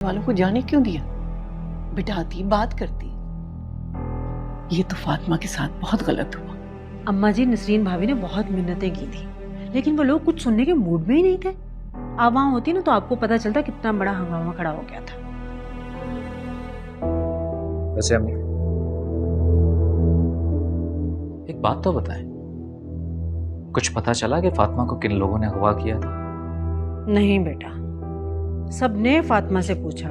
वालों को जाने क्यों दिया? बिठाती, बात करती। ये तो फातिमा के साथ बहुत गलत हुआ। अम्मा जी, नसरीन भाभी ने बहुत मिन्नतें की थी, लेकिन वो लोग कुछ सुनने के मूड में ही नहीं थे। आप वहां होती ना तो आपको पता चलता कितना बड़ा हंगामा खड़ा हो गया था। वैसे अम्मी, एक बात तो बताएं, कुछ पता चला कि फातिमा को किन लोगों ने अगवा किया था? नहीं बेटा, सबने फातिमा से पूछा,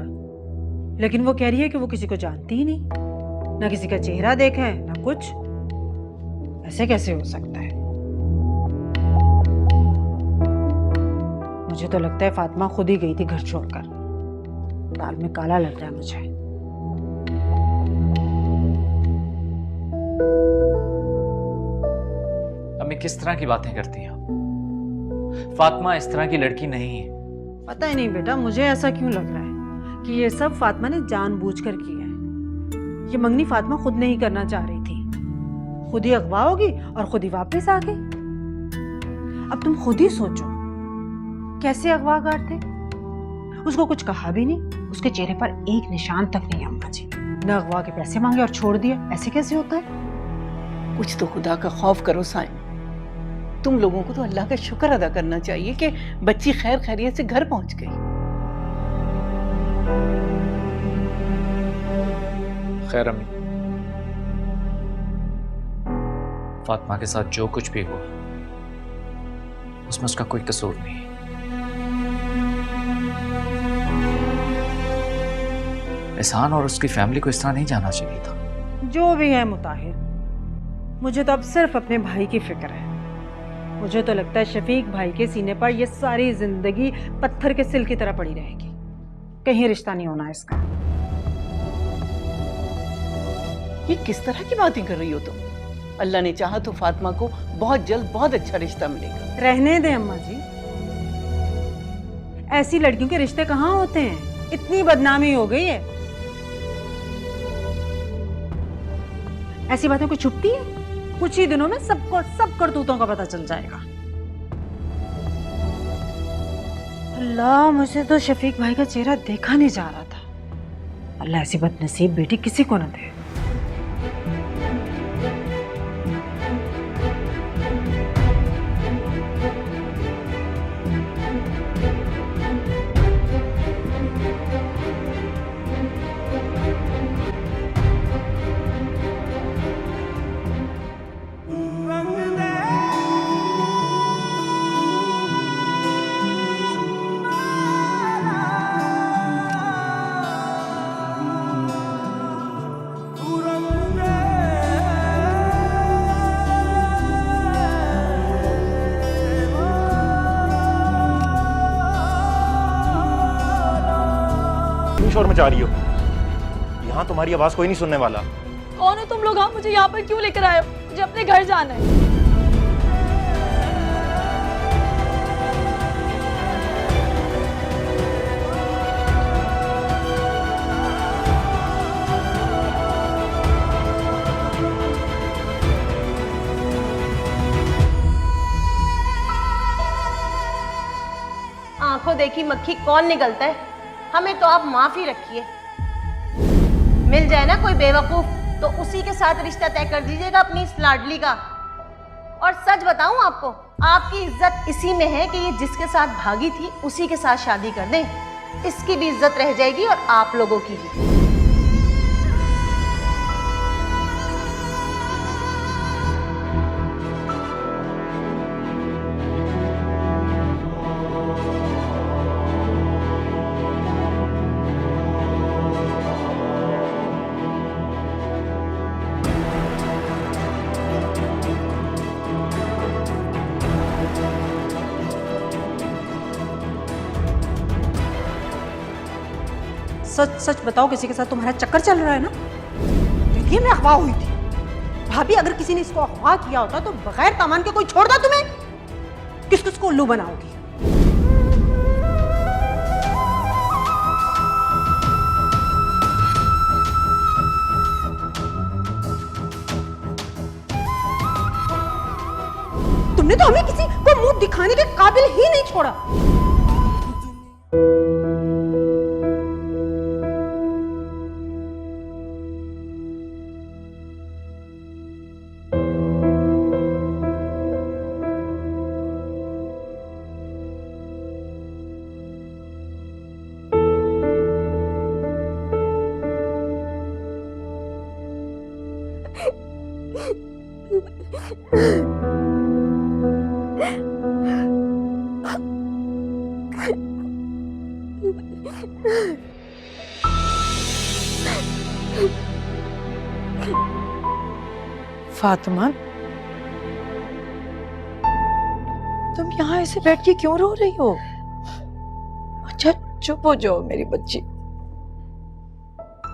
लेकिन वो कह रही है कि वो किसी को जानती ही नहीं, ना किसी का चेहरा देखा है ना कुछ। ऐसे कैसे हो सकता है? मुझे तो लगता है फातिमा खुद ही गई थी घर छोड़कर। दाल में काला लग रहा है मुझे। अम्मी, किस तरह की बातें करती हैं आप? फातिमा इस तरह की लड़की नहीं है। पता ही नहीं बेटा, मुझे ऐसा क्यों लग रहा है कि ये सब फातिमा ने जानबूझकर किया है। ये मंगनी फातिमा खुद नहीं करना चाह रही थी, खुद ही अगवा होगी और खुद ही वापस आ गई। अब तुम खुद ही सोचो, कैसे अगवाकार थे? उसको कुछ कहा भी नहीं, उसके चेहरे पर एक निशान तक नहीं अम्मा जी। न अगवा के पैसे मांगे और छोड़ दिया, ऐसे कैसे होता है? कुछ तो खुदा का खौफ करो साइम। तुम लोगों को तो अल्लाह का शुक्र अदा करना चाहिए कि बच्ची खैर खैरियत से घर पहुंच गई। खैर अम्मी, फातिमा के साथ जो कुछ भी हुआ उसमें उसका कोई कसूर नहीं है। एहसान और उसकी फैमिली को इस तरह नहीं जाना चाहिए था। जो भी है मुताहिर, मुझे तो अब सिर्फ अपने भाई की फिक्र है। मुझे तो लगता है शफीक भाई के सीने पर ये सारी जिंदगी पत्थर के सिल की तरह पड़ी रहेगी। कहीं रिश्ता नहीं होना इसका। ये किस तरह की बातें कर रही हो तुम? अल्लाह ने चाहा तो फातिमा को बहुत जल्द बहुत अच्छा रिश्ता मिलेगा। रहने दे अम्मा जी, ऐसी लड़कियों के रिश्ते कहाँ होते हैं? इतनी बदनामी हो गई है। ऐसी बातें कोई छुपती है? कुछ ही दिनों में सबको सब करतूतों का पता चल जाएगा। अल्लाह, मुझे तो शफीक भाई का चेहरा देखा नहीं जा रहा था। अल्लाह ऐसी बदनसीब बेटी किसी को न दे। शोर मचा रही हो? यहाँ तुम्हारी आवाज कोई नहीं सुनने वाला। कौन हो तुम लोग? हाँ, मुझे यहाँ पर क्यों लेकर आए हो? मुझे अपने घर जाना है। आंखों देखी मक्खी कौन निकलता है? हमें तो आप माफी रखिए। मिल जाए ना कोई बेवकूफ तो उसी के साथ रिश्ता तय कर दीजिएगा अपनी इस लाडली का। और सच बताऊं आपको, आपकी इज्जत इसी में है कि ये जिसके साथ भागी थी उसी के साथ शादी कर दें। इसकी भी इज्जत रह जाएगी और आप लोगों की भी। सच सच बताओ, किसी के साथ तुम्हारा चक्कर चल रहा है ना? देखिए, मैं अगवा हुई थी। भाभी, अगर किसी ने इसको अगवा किया होता तो बगैर सामान के कोई छोड़ता तुम्हें? किस किस को उल्लू बनाओगी? तुमने तो हमें किसी को मुंह दिखाने के काबिल ही नहीं छोड़ा। फातिमा, तुम यहाँ ऐसे बैठ के क्यों रो रही हो? अच्छा चुप हो जाओ मेरी बच्ची।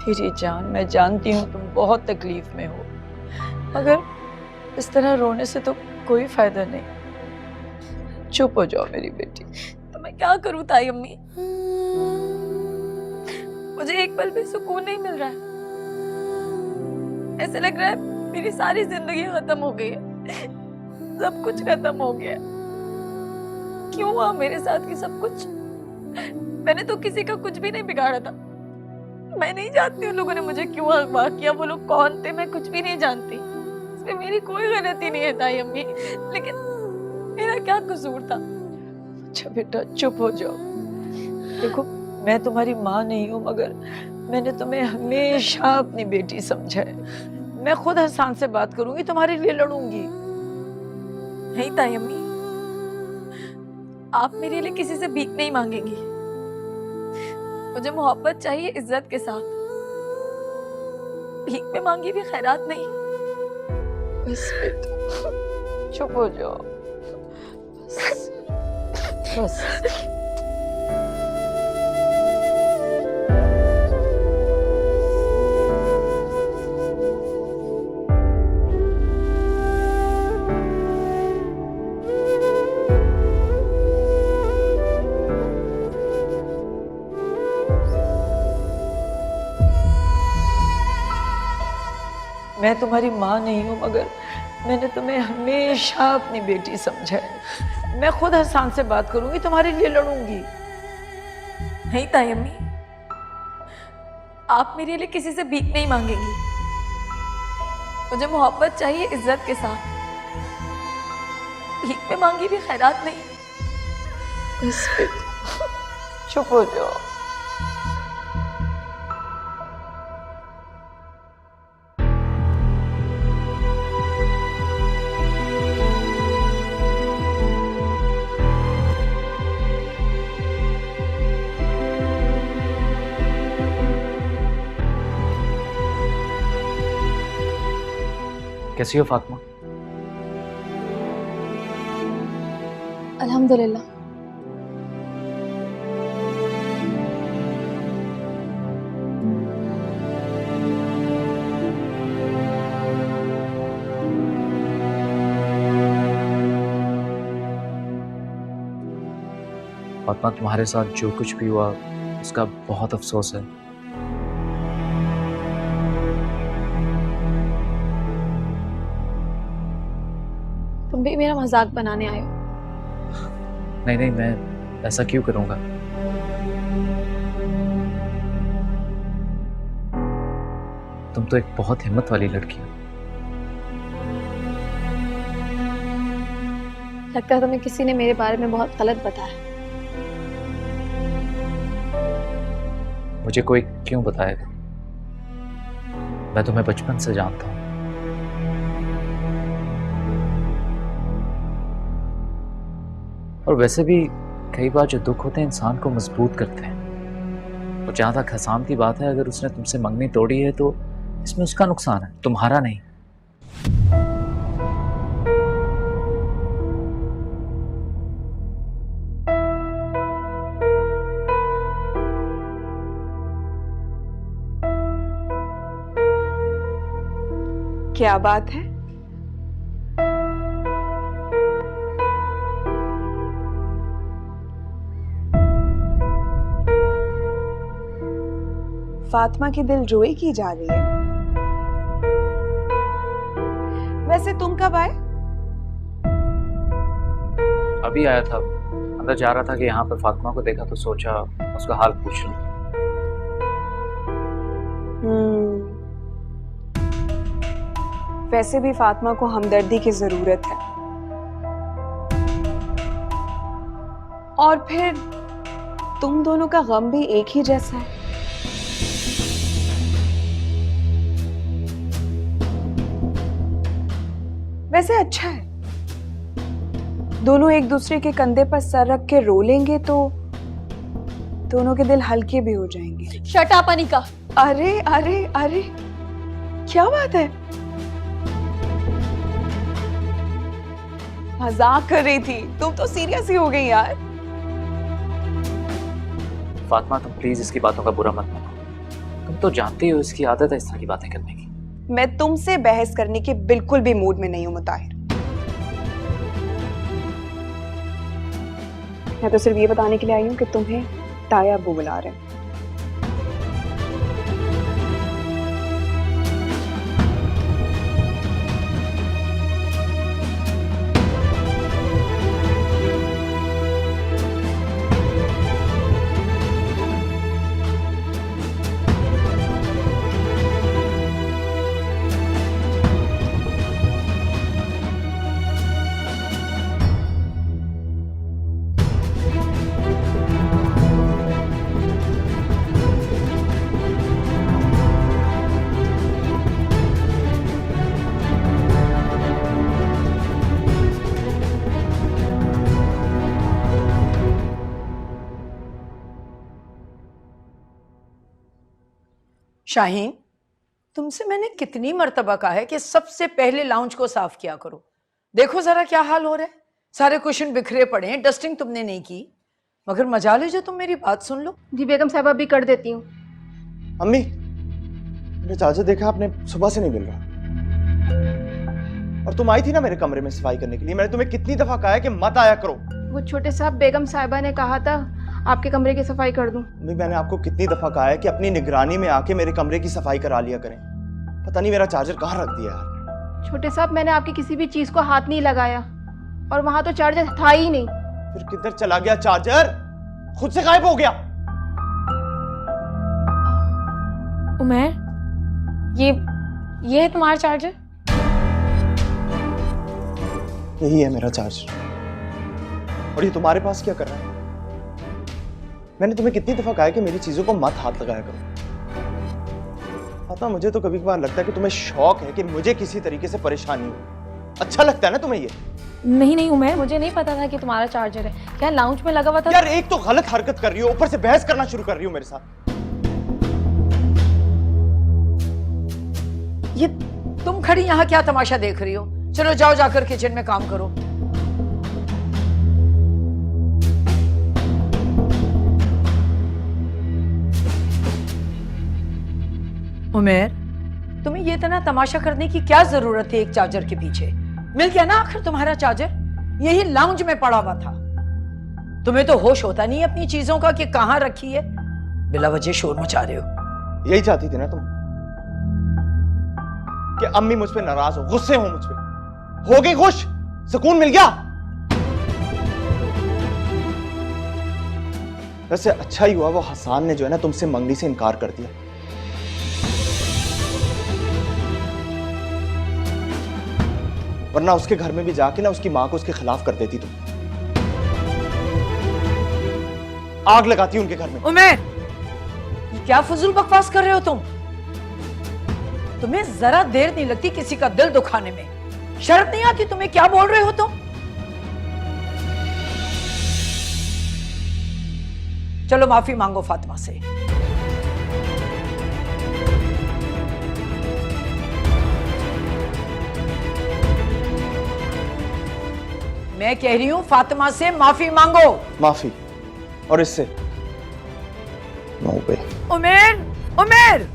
मेरी जान, मैं जानती हूँ तुम बहुत तकलीफ में हो, मगर इस तरह रोने से तो कोई फायदा नहीं। चुप हो जाओ मेरी बेटी। तो मैं क्या करूं ताई अम्मी? मुझे एक पल भी सुकून नहीं मिल रहा है। ऐसे लग रहा है मेरी सारी जिंदगी खत्म हो गई है, सब कुछ खत्म हो गया। क्यों हुआ मेरे साथ ये सब कुछ? मैंने तो किसी का कुछ भी नहीं बिगाड़ा था। मैं नहीं जानती उन लोगों ने मुझे क्यों अगवा किया, वो लोग कौन थे मैं कुछ भी नहीं जानती। इसमें मेरी कोई गलती नहीं है ताई अम्मी, लेकिन मेरा क्या कसूर था? अच्छा बेटा चुप हो जाओ। देखो मैं तुम्हारी माँ नहीं हूँ, मगर मैंने तुम्हें हमेशा अपनी बेटी समझा है। मैं खुद हसन से बात करूंगी, तुम्हारे लिए लड़ूंगी। नहीं ताई अम्मी, आप मेरे लिए किसी से भीख नहीं मांगेंगी। मुझे मोहब्बत चाहिए इज्जत के साथ। भीख में मांगी भी खैरात नहीं। बस बेटा चुप हो जाओ। बस बस। मैं तुम्हारी माँ नहीं हूँ, मगर मैंने तुम्हें हमेशा अपनी बेटी समझा है। मैं खुद हसन से बात करूंगी, तुम्हारे लिए लड़ूंगी। नहीं ताई अम्मी, आप मेरे लिए किसी से भीख नहीं मांगेंगी। मुझे मोहब्बत चाहिए इज्जत के साथ। भीख में मांगी भी खैरात नहीं। बस बेटा चुप हो जाओ। कैसी हो फातिमा? अल्हम्दुलिल्लाह। फातिमा, तुम्हारे साथ जो कुछ भी हुआ उसका बहुत अफसोस है। तुम भी मेरा मजाक बनाने आए हो? नहीं नहीं, मैं ऐसा क्यों करूंगा? तुम तो एक बहुत हिम्मत वाली लड़की हो। लगता है तुम्हें किसी ने मेरे बारे में बहुत गलत बताया। मुझे कोई क्यों बताएगा? मैं तुम्हें बचपन से जानता हूं। और वैसे भी कई बार जो दुख होते हैं इंसान को मजबूत करते हैं। और जहां तक हसान की बात है, अगर उसने तुमसे मंगनी तोड़ी है तो इसमें उसका नुकसान है, तुम्हारा नहीं। क्या बात है? फातिमा की दिलजोई की जा रही है। वैसे तुम कब आए? अभी आया था, अंदर जा रहा था कि यहाँ पर फातिमा को देखा तो सोचा उसका हाल पूछ लूं। वैसे भी फातिमा को हमदर्दी की जरूरत है। और फिर तुम दोनों का गम भी एक ही जैसा है। वैसे अच्छा है, दोनों एक दूसरे के कंधे पर सर रख के रो लेंगे तो दोनों के दिल हल्के भी हो जाएंगे। Shut up Anika. अरे अरे अरे, क्या बात है? मजाक कर रही थी, तुम तो सीरियस ही हो गई यार। फातिमा तुम प्लीज इसकी बातों का बुरा मत मानो, तुम तो जानती हो इसकी आदत है इस तरह की बातें करने की। मैं तुमसे बहस करने के बिल्कुल भी मूड में नहीं हूं मुताहिर। मैं तो सिर्फ ये बताने के लिए आई हूँ कि तुम्हें ताया अब्बू बुला रहे हैं। शाहीन, तुमसे मैंने कितनी मर्तबा कहा है कि सबसे पहले लाउंज को साफ किया करो। देखो जरा क्या हाल हो रहा है, सारे कुशन बिखरे पड़े हैं, डस्टिंग तुमने नहीं की। मगर मजा ले जो तुम मेरी बात सुन लो। जी बेगम साहब अभी कर देती हूँ। अम्मी, मैंने चार्जर देखा, आपने सुबह से नहीं मिल रहा। और तुम आई थी ना मेरे कमरे में सफाई करने के लिए, मैंने तुम्हें कितनी दफा कहा है कि मत आया करो। वो छोटे साहब बेगम साहिबा ने कहा था आपके कमरे की सफाई कर दूं। अम्मी, मैंने आपको कितनी दफा कहा है कि अपनी निगरानी में आके मेरे कमरे की सफाई करा लिया करें। पता नहीं मेरा चार्जर कहाँ रख दिया यार। छोटे साहब मैंने आपकी किसी भी चीज को हाथ नहीं लगाया और वहां तो चार्जर था ही नहीं। फिर किधर चला गया चार्जर? खुद से गायब हो गया। उमर, ये है तुम्हारा चार्जर? यही है मेरा चार्जर। और ये तुम्हारे पास क्या कर रहा है? मैंने तुम्हें कितनी दफा कहा है कि मेरी चीजों को मत हाथ लगाया करो। पता, मुझे तो कभी कभार लगता है कि तुम्हें शौक है कि मुझे किसी तरीके से परेशानी हो। अच्छा लगता है ना तुम्हें ये? नहीं उमर, मुझे नहीं पता था कि तुम्हारा चार्जर है। क्या लाउंज में लगा हुआ था? यार एक तो गलत हरकत कर रही हो, ऊपर से बहस करना शुरू कर रही हो मेरे साथ। ये तुम खड़ी यहाँ क्या तमाशा देख रही हो? चलो जाओ, जाकर किचन में काम करो। उमेर, तुम्हें ये इतना तमाशा करने की क्या जरूरत है एक चार्जर के पीछे? मिल गया ना आखिर तुम्हारा चार्जर, यही लाउंज में पड़ा हुआ था। तुम्हें तो होश होता नहीं अपनी चीजों का कि कहां रखी है, बिला वजह शोर मचा रहे हो। यही चाहती थी ना तुम कि अम्मी मुझ पे नाराज हो, गुस्से हो मुझ पे। हो गई खुश, सुकून मिल गया। वैसे अच्छा ही हुआ वो हसान ने जो है ना तुमसे मंगनी से इनकार कर दिया। वरना उसके घर में भी जाके ना उसकी मां को उसके खिलाफ कर देती तुम। आग लगाती उनके घर में। उमेर, ये क्या फजूल बकवास कर रहे हो तुम? तुम्हें जरा देर नहीं लगती किसी का दिल दुखाने में? शर्म नहीं आती तुम्हें? क्या बोल रहे हो तुम? चलो माफी मांगो फातिमा से। मैं कह रही हूं फातिमा से माफी मांगो। माफी? और इससे? नो वे। उमेर, उमेर!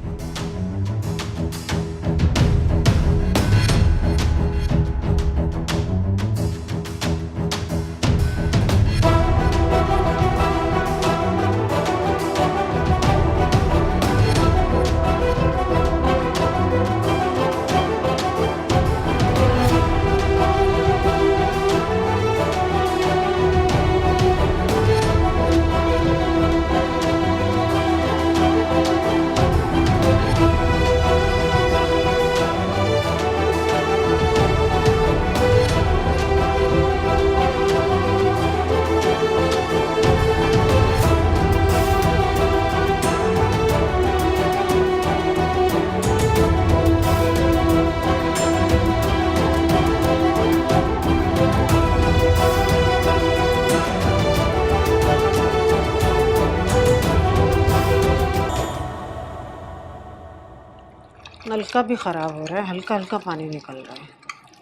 नलका भी ख़राब हो रहा है, हल्का हल्का पानी निकल रहा है।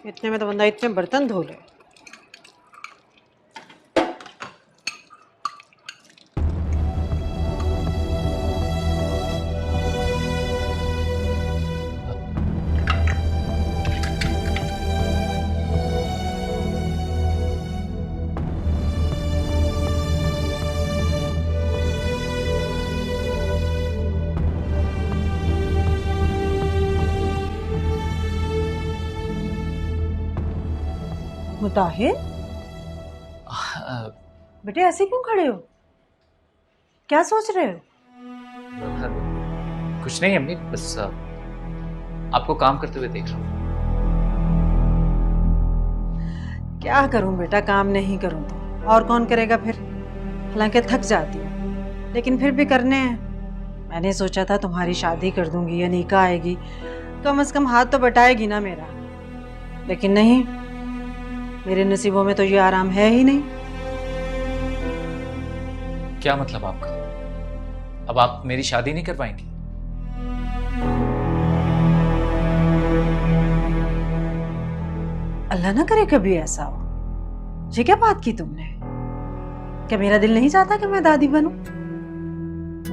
इतने में तो बंदा इतने बर्तन धो ले। मुताहिर, बेटे ऐसे क्यों खड़े हो? क्या सोच रहे हो? कुछ नहीं अम्मी, बस आपको काम करते हुए देख रहा हूँ। क्या करूं बेटा, काम नहीं करूं तो और कौन करेगा फिर? हालांकि थक जाती हूँ, लेकिन फिर भी करने हैं। मैंने सोचा था तुम्हारी शादी कर दूंगी, अनीका आएगी, कम से कम हाथ तो बटाएगी ना मेरा। लेकिन नहीं, मेरे नसीबों में तो ये आराम है ही नहीं। क्या मतलब आपका? अब आप मेरी शादी नहीं कर पाएंगी? अल्लाह ना करे कभी ऐसा हो। ये क्या बात की तुमने? क्या मेरा दिल नहीं चाहता कि मैं दादी बनूं?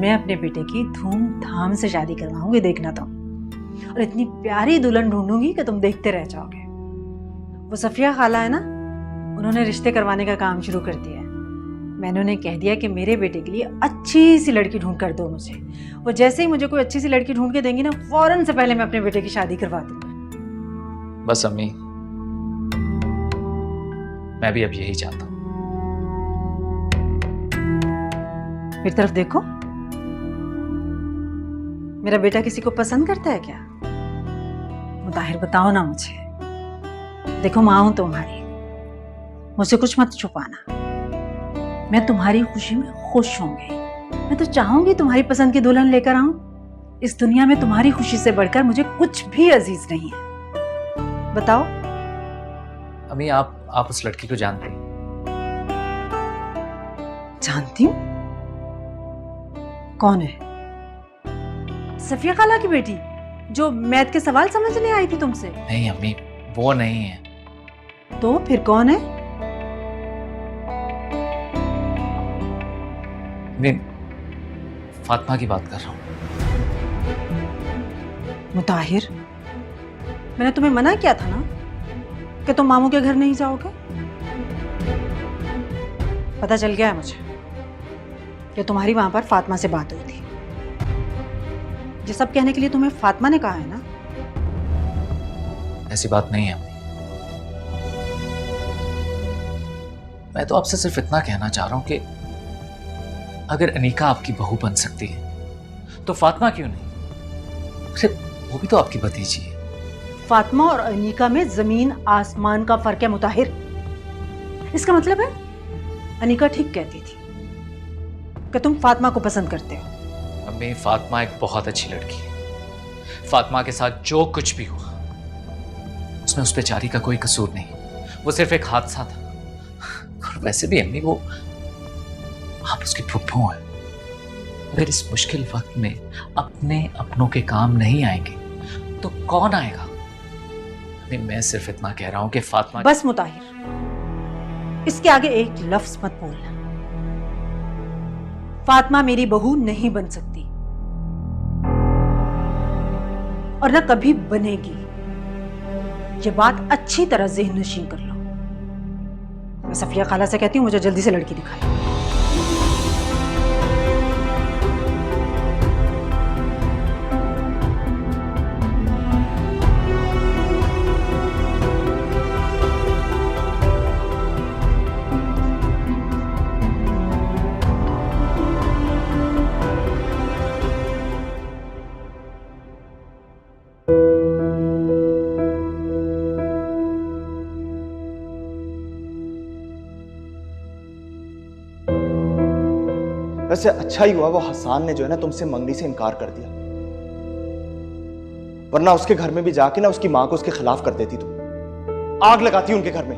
मैं अपने बेटे की धूमधाम से शादी करवाऊंगी, देखना तुम। और इतनी प्यारी दुल्हन ढूंढूंगी कि तुम देखते रह जाओगे। वो सफिया खाला है ना, उन्होंने रिश्ते करवाने का काम शुरू कर दिया है। मैंने उन्हें कह दिया कि मेरे बेटे के लिए अच्छी सी लड़की ढूंढ कर दो मुझे। वो जैसे ही मुझे कोई अच्छी सी लड़की ढूंढ के देंगी ना, फौरन से पहले मैं अपने बेटे की शादी करवा दूंगी। बस अम्मी, मैं भी अब यही चाहता हूँ। मेरी तरफ देखो, मेरा बेटा किसी को पसंद करता है क्या? मुताहिर बताओ ना मुझे। देखो माँ हूं तुम्हारी, मुझसे कुछ मत छुपाना। मैं तुम्हारी खुशी में खुश होंगी। मैं तो चाहूंगी तुम्हारी पसंद की दुल्हन लेकर आऊं। इस दुनिया में तुम्हारी खुशी से बढ़कर मुझे कुछ भी अजीज नहीं है। बताओ। अम्मी, आप उस लड़की को जानते हैं? जानती हूँ। कौन है? सफिया खाला की बेटी, जो मैथ के सवाल समझने आई थी तुमसे? नहीं अम्मी, वो नहीं है। तो फिर कौन है? नहीं, फातिमा की बात कर रहा हूँ। मुताहिर, मैंने तुम्हें मना किया था ना कि तुम मामू के घर नहीं जाओगे। पता चल गया है मुझे कि तुम्हारी वहां पर फातिमा से बात हुई थी। ये सब कहने के लिए तुम्हें फातिमा ने कहा है ना? ऐसी बात नहीं है अम्मी। मैं तो आपसे सिर्फ इतना कहना चाह रहा हूं कि अगर अनीका आपकी बहू बन सकती है तो फातिमा क्यों नहीं? अरे वो भी तो आपकी भतीजी है। फातिमा और अनीका में जमीन आसमान का फर्क है मुताहिर। इसका मतलब है अनीका ठीक कहती थी कि तुम फातिमा को पसंद करते हो। अम्मी, फातिमा एक बहुत अच्छी लड़की है। फातिमा के साथ जो कुछ भी हुआ उसमें उस बेचारी का कोई कसूर नहीं। वो सिर्फ एक हादसा था। और वैसे भी अम्मी, वो आप उसकी फुफ्फू हैं। अगर इस मुश्किल वक्त में अपने अपनों के काम नहीं आएंगे तो कौन आएगा? अम्मी, मैं सिर्फ इतना कह रहा हूं कि फातिमा। बस मुताहिर, इसके आगे एक लफ्ज मत बोलना। फातिमा मेरी बहू नहीं बन सकती और ना कभी बनेगी। ये बात अच्छी तरह ज़हन नशीन कर लो। मैं सफिया खाला से कहती हूँ मुझे जल्दी से लड़की दिखाए। वैसे अच्छा ही हुआ वो हसान ने जो है ना तुमसे मंगनी से इनकार कर दिया, वरना उसके घर में भी जाके ना उसकी मां को उसके खिलाफ कर देती, तुम आग लगाती उनके घर में।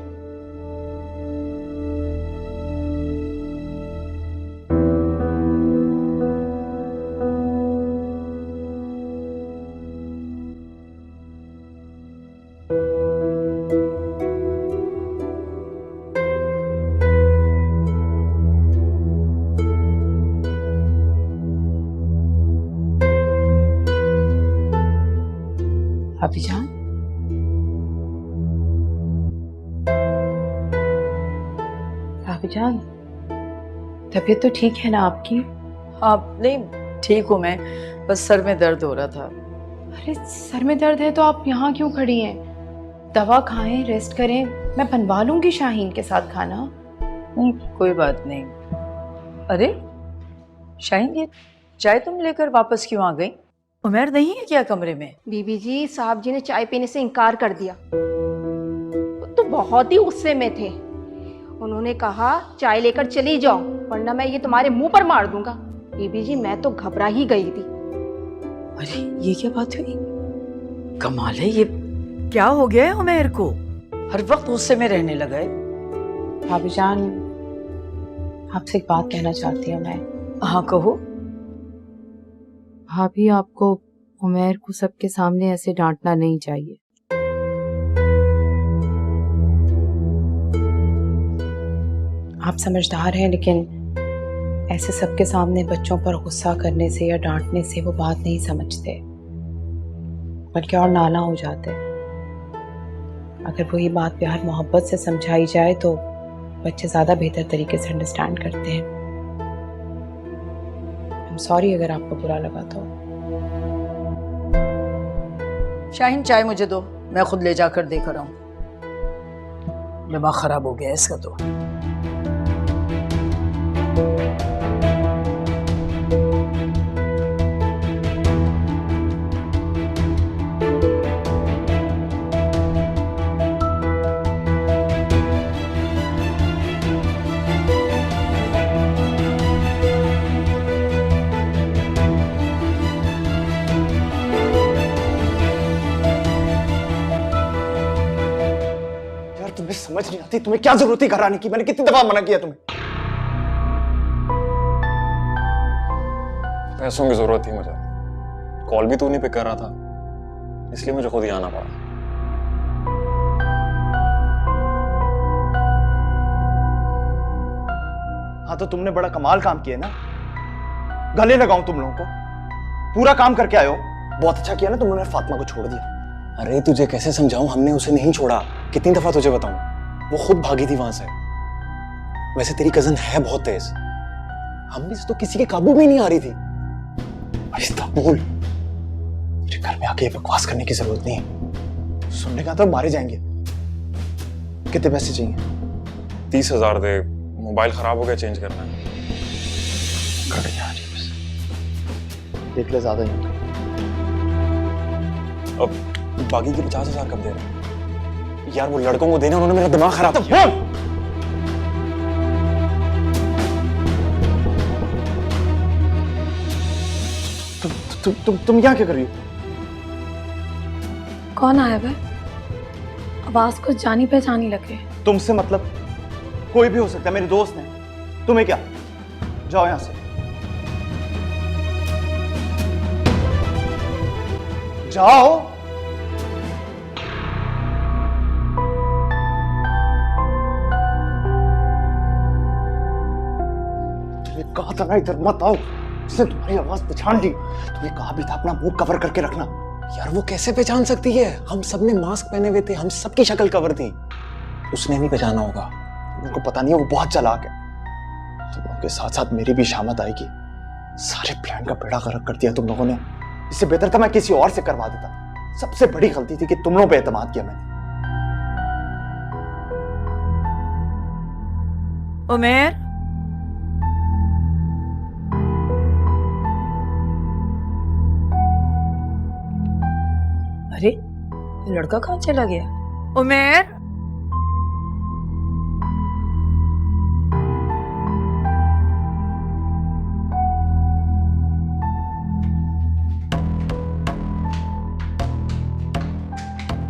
भाभी जान, भाभी जान, तबीयत तो ठीक है ना आपकी? हाँ नहीं ठीक हूँ मैं, बस सर में दर्द हो रहा था। अरे सर में दर्द है तो आप यहाँ क्यों खड़ी हैं? दवा खाएं, रेस्ट करें, मैं बनवा लूंगी शाहीन के साथ खाना। नहीं कोई बात नहीं। अरे शाहीन, ये चाय तुम लेकर वापस क्यों आ गई? उमर नहीं है क्या कमरे में? बीबी जी, साहब जी ने चाय पीने से इनकार कर दिया। वो तो बहुत ही गुस्से में थे। उन्होंने कहा चाय लेकर चली जाओ वरना मैं ये तुम्हारे मुंह पर मार दूंगा। बीबी जी मैं तो घबरा ही गई थी। अरे ये क्या बात हुई? कमाल है, ये क्या हो गया है उमर को? हर वक्त गुस्से में रहने लगा है। भाभी जान, आपसे एक बात कहना चाहती हूँ मैं। हाँ कहो। भाभी, आपको उमैर को सबके सामने ऐसे डांटना नहीं चाहिए। आप समझदार हैं, लेकिन ऐसे सबके सामने बच्चों पर गुस्सा करने से या डांटने से वो बात नहीं समझते, बल्कि और नाला हो जाते। अगर वही बात प्यार मोहब्बत से समझाई जाए तो बच्चे ज़्यादा बेहतर तरीके से अंडरस्टैंड करते हैं। आई एम सॉरी अगर आपको बुरा लगा तो। शाहीन चाय मुझे दो, मैं खुद ले जाकर देकर आऊं। दिमाग खराब हो गया इसका तो। यार तुम्हें समझ नहीं आती, तुम्हें क्या जरूरत थी घर आने की? मैंने कितनी दफा मना किया तुम्हें। पैसों की जरूरत थी मुझे, कॉल भी तू नहीं पिक कर रहा था, इसलिए मुझे खुद ही आना पड़ा। हाँ तो तुमने बड़ा कमाल काम किया ना, गले लगाऊं तुम लोगों को? पूरा काम करके आए हो। बहुत अच्छा किया ना तुमने फातिमा को छोड़ दिया। अरे तुझे कैसे समझाऊं, हमने उसे नहीं छोड़ा। कितनी दफा तुझे बताऊं, वो खुद भागी थी वहां से। वैसे तेरी कजन है बहुत तेज, हमने से तो किसी के काबू में नहीं आ रही थी। रिश्ता बोल, मुझे घर में आके बकवास करने की जरूरत नहीं है। सुनने का तो मारे जाएंगे। कितने पैसे चाहिए? 30,000 दे, मोबाइल खराब हो गया, चेंज करना है। देख ले, ज्यादा ही। अब बाकी के 50,000 कब दे रहे हैं? यार वो लड़कों को देना, उन्होंने मेरा दिमाग खराब किया। तुम यहाँ क्या कर रही हो? कौन आया वह? आवाज कुछ जानी पहचानी लगे। तुमसे मतलब? कोई भी हो सकता है, मेरे दोस्त हैं। तुम्हें क्या? जाओ यहां से, जाओ। तुम्हें कहा था ना इधर मत आओ, उसने तुम्हारी आवाज पहचान ली। तुम्हें कहा भी था अपना मुंह कवर करके रखना। यार वो कैसे पहचान सकती है? हम सबने मास्क पहने हुए थे, हम सबकी शक्ल कवर थी। उसने नहीं पहचाना होगा। उनको पता नहीं है, वो बहुत चालाक है। तुम लोगों के साथ साथ मेरी भी शामत आएगी। सारे प्लान का बेड़ा गर्क कर दिया तुम लोगों ने। इससे बेहतर था मैं किसी और से करवा देता। सबसे बड़ी गलती थी कि तुम लोगों पे एतमाद किया मैंने। उमर, अरे ये लड़का कहाँ चला गया? उमर,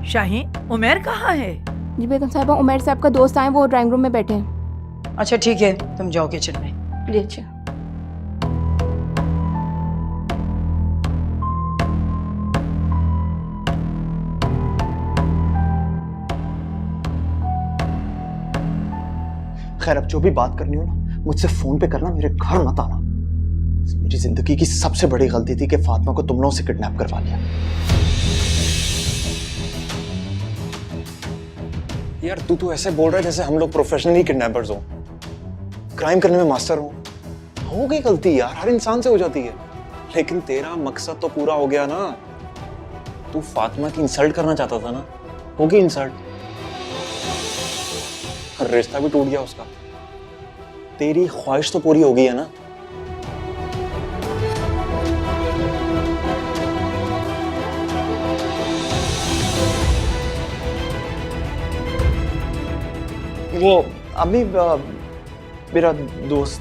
शाहीन, उमर कहाँ है? जी बेगम साहिबा, उमर साहब का दोस्त आए, वो ड्राइंग रूम में बैठे हैं। अच्छा ठीक है, तुम जाओ किचन में। जी अच्छा। खैर, अब जो भी बात करनी हो ना, मुझसे फोन पे करना, मेरे घर मत आना। मेरी जिंदगी की सबसे बड़ी गलती थी कि फातिमा को तुम लोगों से किडनैप करवा लिया। यार तू तो ऐसे बोल रहा है जैसे हम लोग प्रोफेशनली किडनैपर्स हो, क्राइम करने में मास्टर हो गई गलती यार, हर इंसान से हो जाती है। लेकिन तेरा मकसद तो पूरा हो गया ना, तू फातिमा की इंसल्ट करना चाहता था ना, होगी इंसल्ट, रिश्ता भी टूट गया उसका, तेरी ख्वाहिश तो पूरी हो गई है ना। वो अम्मी मेरा दोस्त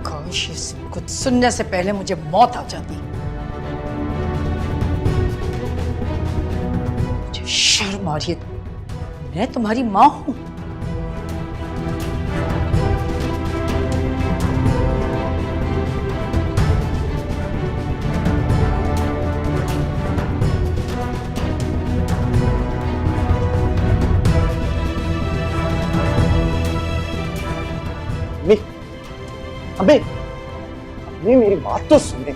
काश इस कुछ सुनने से पहले मुझे मौत आ जाती। मुझे शर्म आ रही है, मैं तुम्हारी माँ हूं। अम्मी अम्मी अम्मी मेरी बात तो सुने।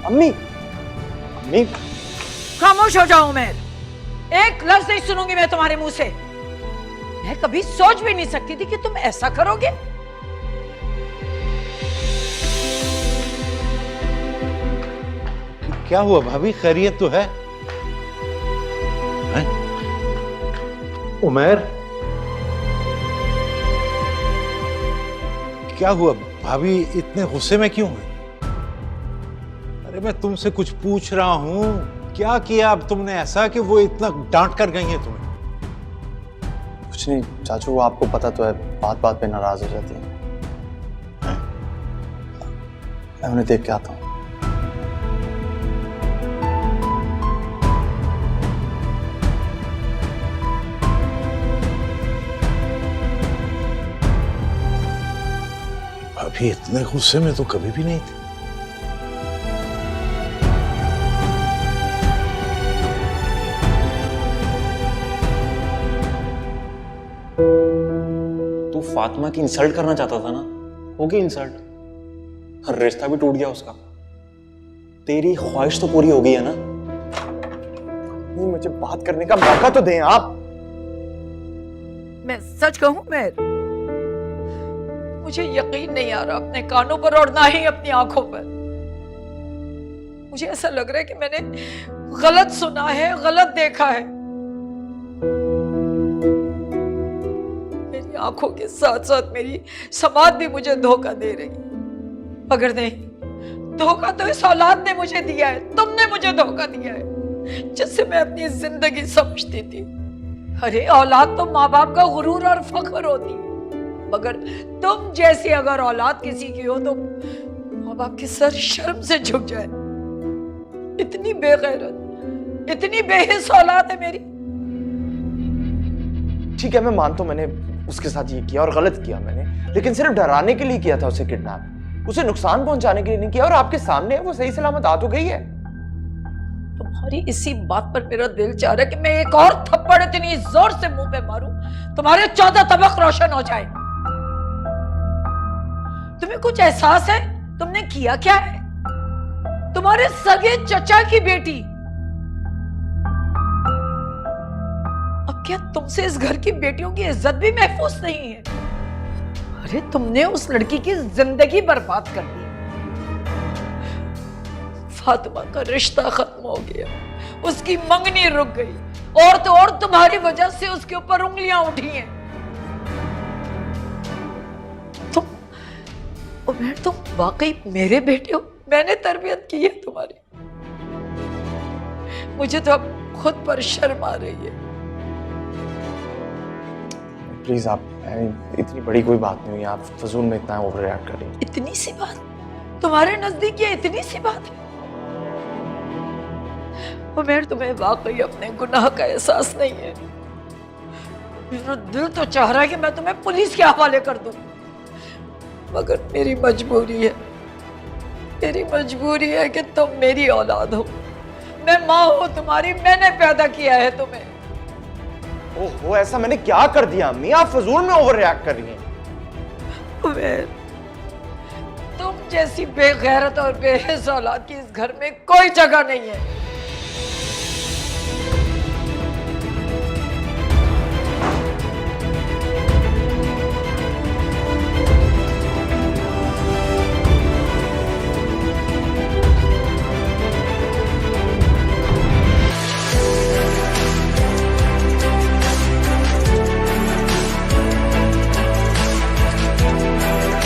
अम्मी अम्मी खामोश हो जाओ उमर, एक लफ्ज नहीं सुनूंगी मैं तुम्हारे मुंह से। मैं कभी सोच भी नहीं सकती थी कि तुम ऐसा करोगे। क्या हुआ भाभी, खैरियत तो है? हैं? उमर क्या हुआ भाभी, इतने गुस्से में क्यों हैं? अरे मैं तुमसे कुछ पूछ रहा हूं, क्या किया अब तुमने ऐसा कि वो इतना डांट कर गई है तुम्हें? कुछ नहीं चाचू, वो आपको पता तो है, बात बात पे नाराज हो जाती है। मैं उन्हें देख के आता हूँ। भाभी इतने गुस्से में तो कभी भी नहीं थी। तू फातिमा की इंसल्ट करना चाहता था ना, होगी इंसल्ट, रिश्ता भी टूट गया उसका, तेरी ख्वाहिश तो पूरी हो गई है ना। मुझे बात करने का मौका तो दें आप। मैं सच कहूं मैं, मुझे यकीन नहीं आ रहा अपने कानों पर और ना ही अपनी आंखों पर। मुझे ऐसा लग रहा है कि मैंने गलत सुना है, गलत देखा है। मेरी आंखों के साथ साथ मेरी समाज भी मुझे धोखा दे रही। मगर नहीं, धोखा तो इस औलाद ने मुझे दिया है, तुमने मुझे धोखा दिया है, जिससे मैं अपनी जिंदगी समझती थी। अरे औलाद तो माँ बाप का गुरूर और फख्र होती है, मगर तुम जैसी अगर औलाद किसी की हो तो माँ बाप के सर शर्म से झुक जाए। इतनी बेगैरत, इतनी बेहिस औलाद है मेरी। ठीक है, मैं मानता हूं मैंने उसके साथ ये किया और गलत किया मैंने, लेकिन सिर्फ डराने के लिए किया था उसे किडनैप, उसे नुकसान पहुंचाने के लिए नहीं किया। और आपके सामने है, वो सही सलामत आ तो गई है। तुम्हारी इसी बात पर मेरा दिल चाह रहा है कि मैं एक और थप्पड़ इतनी जोर से मुंह पे मारूं, तुम्हारे 14 तबक रोशन हो जाए। तुम्हें कुछ एहसास है तुमने किया क्या है? तुम्हारे सगे चचा की बेटी, अब क्या तुमसे इस घर की बेटियों की इज्जत भी महफूज नहीं है? अरे तुमने उस लड़की की जिंदगी बर्बाद कर दी। फातिमा का रिश्ता खत्म हो गया, उसकी मंगनी रुक गई, और तो और तुम्हारी वजह से उसके ऊपर उंगलियां उठी हैं। तुम वाकई मेरे बेटे हो, मैंने तरबियत की है तुम्हारी। मुझे तो अब खुद पर शर्म आ रही है। प्लीज आप, इतनी बड़ी कोई बात नहीं हुई, आप फजूल में इतना ओवर रिएक्ट कर रही हैं। इतनी सी बात तुम्हारे नजदीक ये इतनी सी बात है? उमर, तुम्हें वाकई अपने गुनाह का एहसास नहीं है। मेरा दिल तो चाह रहा है कि मैं तुम्हें पुलिस के हवाले कर दूं, मगर मेरी मजबूरी है। मेरी मजबूरी है कि तुम मेरी औलाद हो, मैं माँ हूँ तुम्हारी, मैंने पैदा किया है तुम्हें। ओहो, ऐसा मैंने क्या कर दिया अम्मी? आप फजूल में ओवर रिएक्ट कर रही हैं। उमर, तुम जैसी बेगैरत और बेहिस औलाद की इस घर में कोई जगह नहीं है।